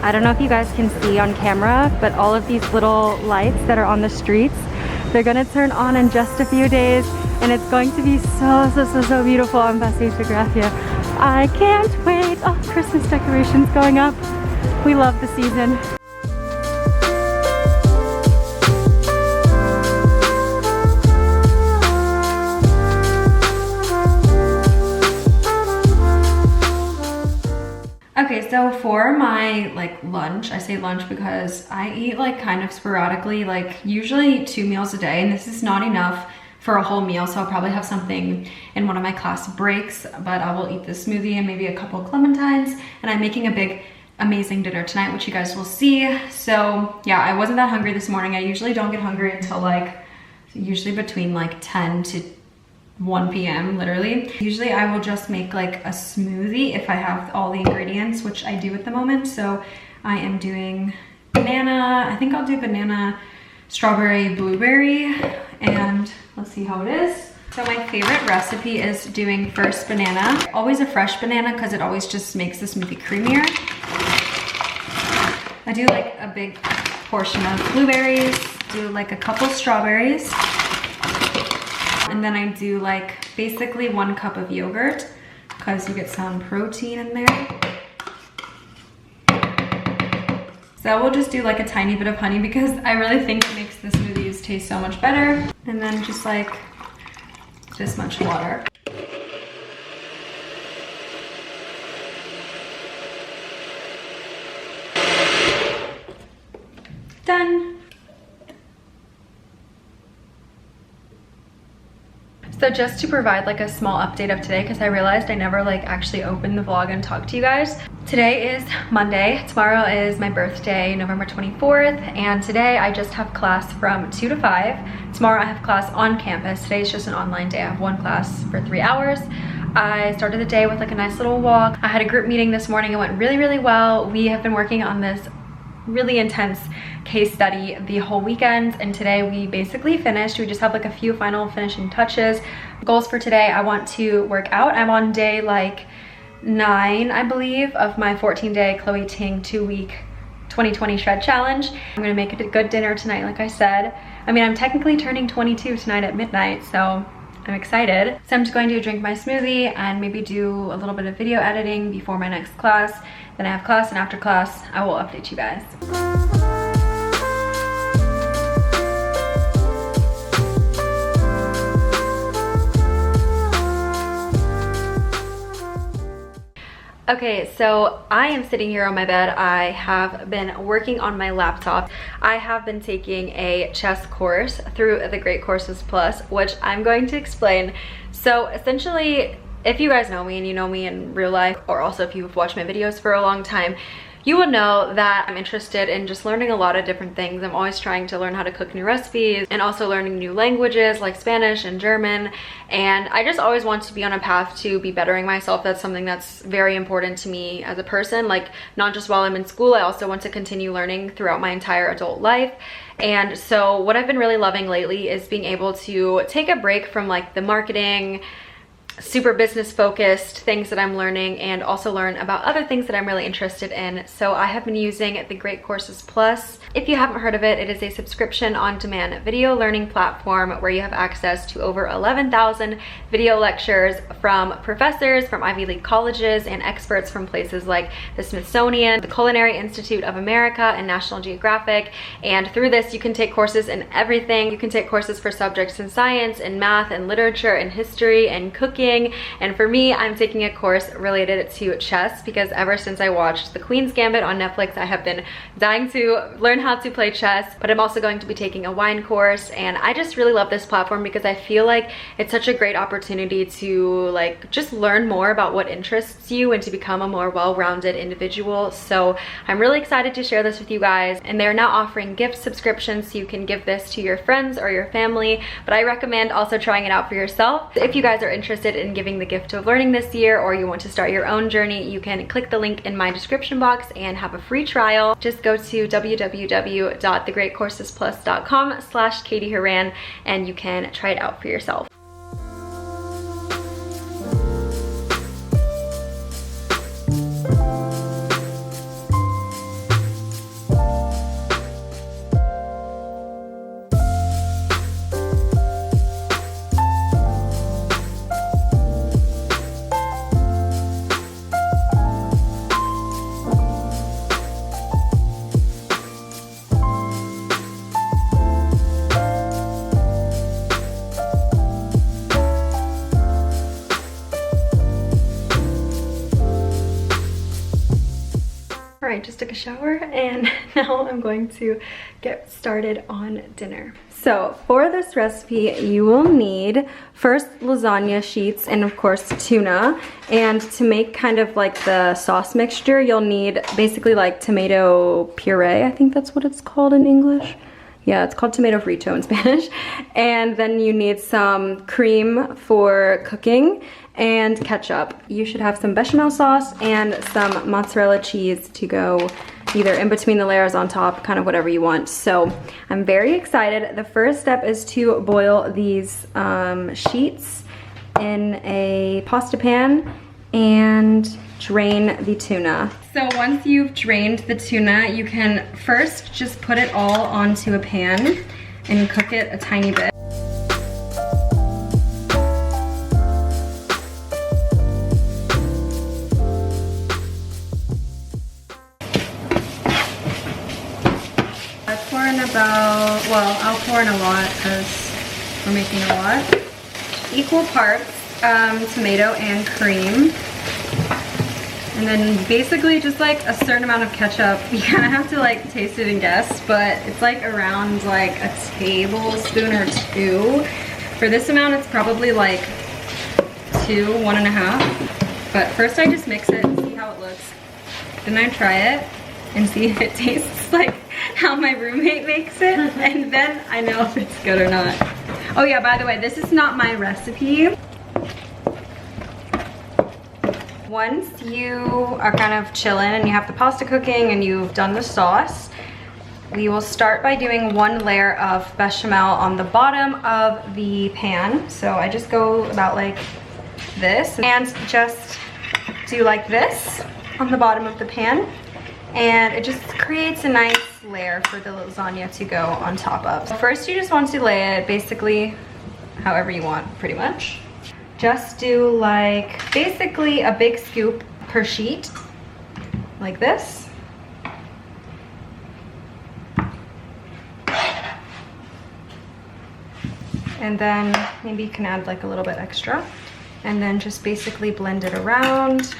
I don't know if you guys can see on camera, but all of these little lights that are on the streets, they're gonna turn on in just a few days, and it's going to be so beautiful on Passeig de Gracia. I can't wait. Oh, Christmas decorations going up. We love the season. Okay, so for my lunch, I say lunch because I eat kind of sporadically, usually 2 meals a day, and this is not enough for a whole meal, so I'll probably have something in one of my class breaks, but I will eat this smoothie and maybe a couple of clementines, and I'm making a big amazing dinner tonight, which you guys will see. So yeah, I wasn't that hungry this morning. I usually don't get hungry until usually between 10 to 1 p.m. literally. Usually I will just make a smoothie if I have all the ingredients, which I do at the moment. So I am doing banana, I think I'll do banana, strawberry, blueberry, and let's see how it is. So my favorite recipe is doing first banana, always a fresh banana because it always just makes the smoothie creamier. I do a big portion of blueberries, do a couple strawberries, and then I do basically 1 cup of yogurt because you get some protein in there. So I will just do a tiny bit of honey because I really think it makes the smoothies taste so much better. And then just this much water. Done. So just to provide a small update of today, because I realized I never actually opened the vlog and talked to you guys. Today is Monday, tomorrow is my birthday, November 24th, and today I just have class from 2 to 5. Tomorrow I have class on campus. Today is just an online day. I have 1 class for 3 hours. I started the day with a nice little walk. I had a group meeting this morning. It went really well. We have been working on this really intense case study the whole weekend, and today we basically finished. We just have a few final finishing touches. Goals for today: I want to work out. I'm on day 9, I believe, of my 14-day Chloe Ting 2-week 2020 shred challenge. I'm gonna make it a good dinner tonight, like I said. I mean, I'm technically turning 22 tonight at midnight, so I'm excited. So I'm just going to drink my smoothie and maybe do a little bit of video editing before my next class. Then I have class, and after class, I will update you guys. Okay, so I am sitting here on my bed. I have been working on my laptop. I have been taking a chess course through the Great Courses Plus, which I'm going to explain. So essentially, if you guys know me and you know me in real life, or also if you've watched my videos for a long time, you will know that I'm interested in just learning a lot of different things. I'm always trying to learn how to cook new recipes and also learning new languages like Spanish and German. And I just always want to be on a path to be bettering myself. That's something that's very important to me as a person. Not just while I'm in school, I also want to continue learning throughout my entire adult life. And so what I've been really loving lately is being able to take a break from the marketing, super business focused things that I'm learning, and also learn about other things that I'm really interested in. So I have been using the Great Courses Plus. If you haven't heard of it, it is a subscription on demand video learning platform where you have access to over 11,000 video lectures from professors from Ivy League colleges and experts from places like the Smithsonian, the Culinary Institute of America, and National Geographic. And through this, you can take courses in everything. You can take courses for subjects in science and math and literature and history and cooking. And for me, I'm taking a course related to chess because ever since I watched The Queen's Gambit on Netflix, I have been dying to learn how to play chess. But I'm also going to be taking a wine course, and I just really love this platform because I feel like it's such a great opportunity to just learn more about what interests you and to become a more well-rounded individual. So I'm really excited to share this with you guys, and they're now offering gift subscriptions, so you can give this to your friends or your family. But I recommend also trying it out for yourself. If you guys are interested in giving the gift of learning this year, or you want to start your own journey, you can click the link in my description box and have a free trial. Just go to www.thegreatcoursesplus.com/KatieHoran and you can try it out for yourself. I just took a shower and now I'm going to get started on dinner. So for this recipe, you will need first lasagna sheets and of course tuna. And to make kind of like the sauce mixture, you'll need basically like tomato puree. I think that's what it's called in English. Yeah, it's called tomato frito in Spanish. And then you need some cream for cooking and ketchup. You should have some bechamel sauce and some mozzarella cheese to go either in between the layers, on top, kind of whatever you want. So I'm very excited. The first step is to boil these sheets in a pasta pan and drain the tuna. So once you've drained the tuna, you can first just put it all onto a pan and cook it a tiny bit. I pour in about, well, I'll pour in a lot because we're making a lot. Equal parts tomato and cream. And then basically just like a certain amount of ketchup. You kind of have to like taste it and guess, but it's like around like a tablespoon or 2. For this amount, it's probably like 2, 1.5. But first I just mix it and see how it looks. Then I try it and see if it tastes like how my roommate makes it. And then I know if it's good or not. Oh yeah, by the way, this is not my recipe. Once you are kind of chilling and you have the pasta cooking and you've done the sauce, we will start by doing 1 layer of bechamel on the bottom of the pan. So I just go about like this and just do like this on the bottom of the pan. And it just creates a nice layer for the lasagna to go on top of. So first you just want to lay it basically however you want, pretty much. Just do like basically a big scoop per sheet, like this. And then maybe you can add like a little bit extra. And then just basically blend it around,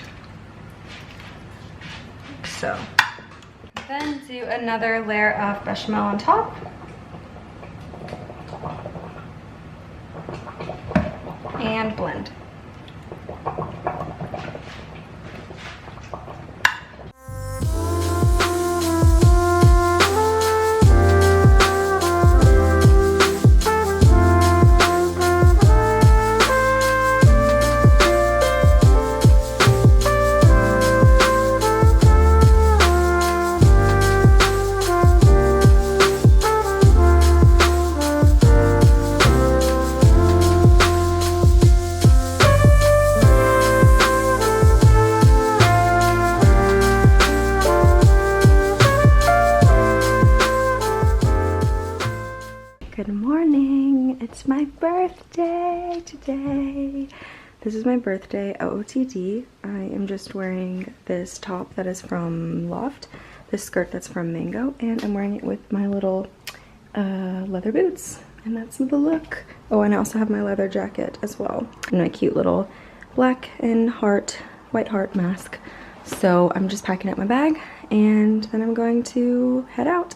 like so. Then do another layer of bechamel on top. And blend. Good morning, it's my birthday today. This is my birthday, OOTD. I am just wearing this top that is from Loft, this skirt that's from Mango, and I'm wearing it with my little leather boots. And that's the look. Oh, and I also have my leather jacket as well. And my cute little black and white heart mask. So I'm just packing up my bag and then I'm going to head out.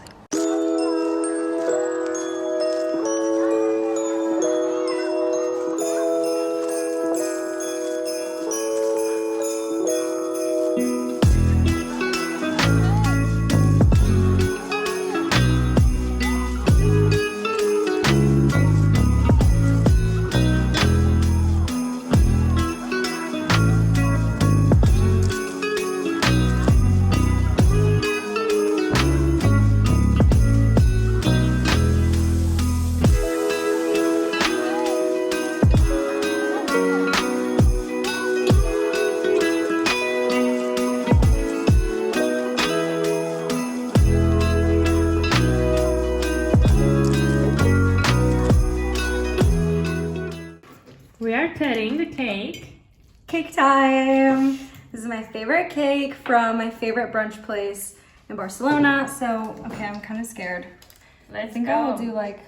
We are cutting the cake. Cake time! This is my favorite cake from my favorite brunch place in Barcelona. So, okay, I'm kind of scared. Let's I think go. I will do like,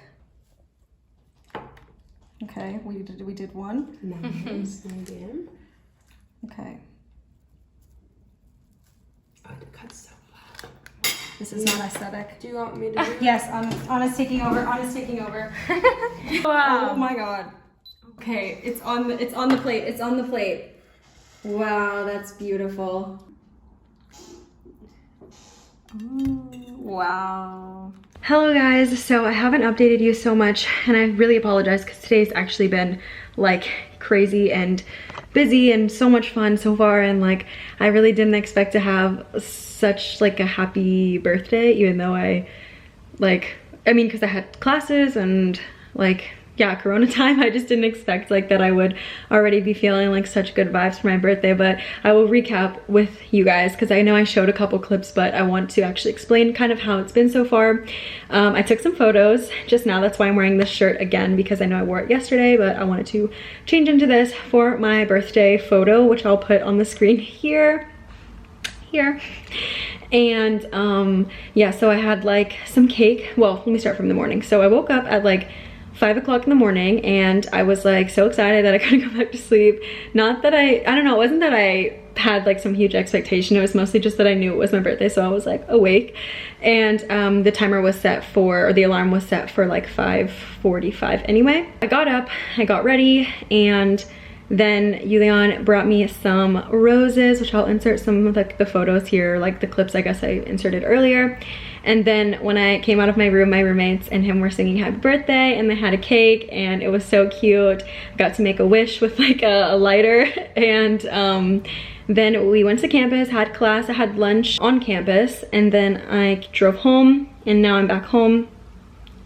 okay, we did one. Nice, again. Okay. Oh, it cuts so well. This is not aesthetic. Do you want me to do it? Yes, Anna's taking over. Anna's taking over. Wow. Oh my god. Okay, it's on the plate. It's on the plate. Wow, that's beautiful. Ooh, wow. Hello guys, so I haven't updated you so much and I really apologize because today's actually been like crazy and busy and so much fun so far, and like I really didn't expect to have such like a happy birthday, even though I mean because I had classes and like yeah, corona time. I just didn't expect like that I would already be feeling like such good vibes for my birthday, but I will recap with you guys because I know I showed a couple clips, but I want to actually explain kind of how it's been so far. I took some photos just now. That's why I'm wearing this shirt again, because I know I wore it yesterday, but I wanted to change into this for my birthday photo, which I'll put on the screen here. And yeah, so I had like some cake. Well, let me start from the morning. So I woke up at like 5 o'clock in the morning and I was like so excited that I couldn't go back to sleep. Not that I don't know, it wasn't that I had like some huge expectation. It was mostly just that I knew it was my birthday, so I was like awake. And the timer was set for, or the alarm was set for like 5:45 anyway. I got up, I got ready, and then Julian brought me some roses, which I'll insert some of like the photos here, like the clips I guess I inserted earlier. And then when I came out of my room, my roommates and him were singing happy birthday, and they had a cake and it was so cute. I got to make a wish with like a lighter. And then we went to campus, had class, I had lunch on campus, and then I drove home, and now I'm back home.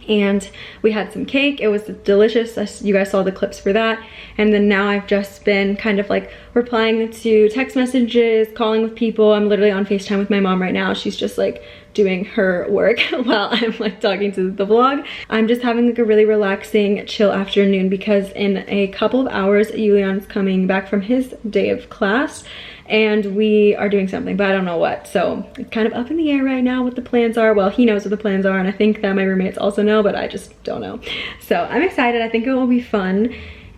And we had some cake. It was delicious. You guys saw the clips for that. And then now I've just been kind of like replying to text messages, calling with people. I'm literally on FaceTime with my mom right now. She's just like doing her work while I'm like talking to the vlog. I'm just having like a really relaxing, chill afternoon because in a couple of hours, Julian's coming back from his day of class and we are doing something, but I don't know what. So it's kind of up in the air right now what the plans are. Well, he knows what the plans are, and I think that my roommates also know, but I just don't know. So I'm excited. I think it will be fun.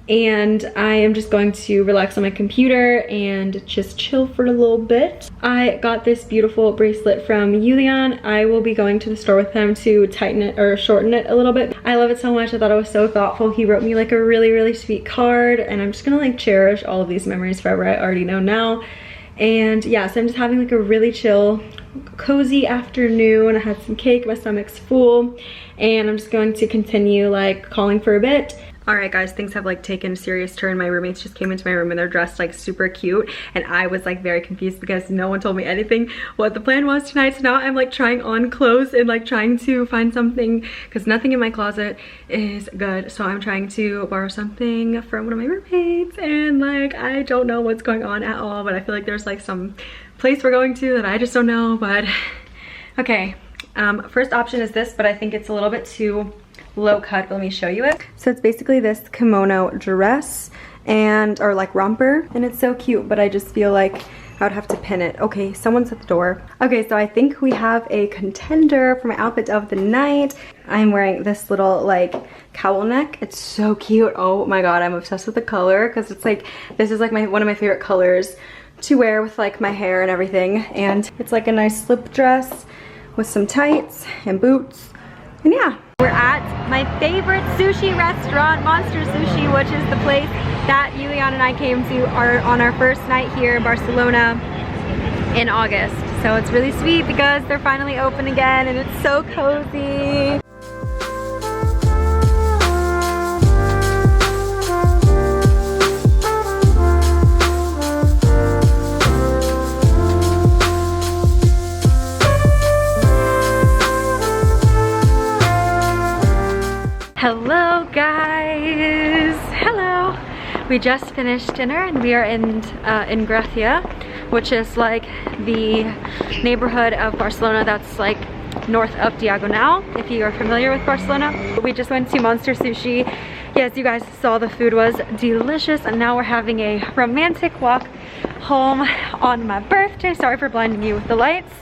And I am just going to relax on my computer and just chill for a little bit. I got this beautiful bracelet from Julian. I will be going to the store with him to tighten it or shorten it a little bit. I love it so much. I thought it was so thoughtful. He wrote me like a really, really sweet card, and I'm just gonna like cherish all of these memories forever. I already know now. And yeah, so I'm just having like a really chill, cozy afternoon. I had some cake, my stomach's full, and I'm just going to continue like calling for a bit. All right guys, things have like taken a serious turn. My roommates just came into my room and they're dressed like super cute, and I was like very confused because no one told me anything what the plan was tonight. So now I'm like trying on clothes and like trying to find something because nothing in my closet is good. So I'm trying to borrow something from one of my roommates, and like I don't know what's going on at all, but I feel like there's like some place we're going to that I just don't know. But okay, first option is this, but I think it's a little bit too low cut. Let me show you it. So it's basically this kimono dress and or like romper, and it's so cute, but I just feel like I would have to pin it. Okay, someone's at the door. Okay, so I think we have a contender for my outfit of the night. I'm wearing this little like cowl neck. It's so cute. Oh my god, I'm obsessed with the color because it's like, this is like one of my favorite colors to wear with like my hair and everything. And it's like a nice slip dress with some tights and boots. And yeah. We're at my favorite sushi restaurant, Monster Sushi, which is the place that Julian and I came to on our first night here in Barcelona in August. So it's really sweet because they're finally open again and it's so cozy. Hello guys, hello. We just finished dinner and we are in Gracia, which is like the neighborhood of Barcelona that's like north of Diagonal, if you are familiar with Barcelona. We just went to Monster Sushi. Yes, you guys saw the food was delicious, and now we're having a romantic walk home on my birthday. Sorry for blinding you with the lights.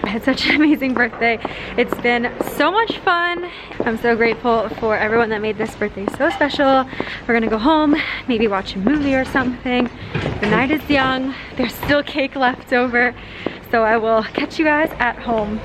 I had such an amazing birthday. It's been so much fun. I'm so grateful for everyone that made this birthday so special. We're gonna go home, maybe watch a movie or something. The night is young. There's still cake left over. So I will catch you guys at home.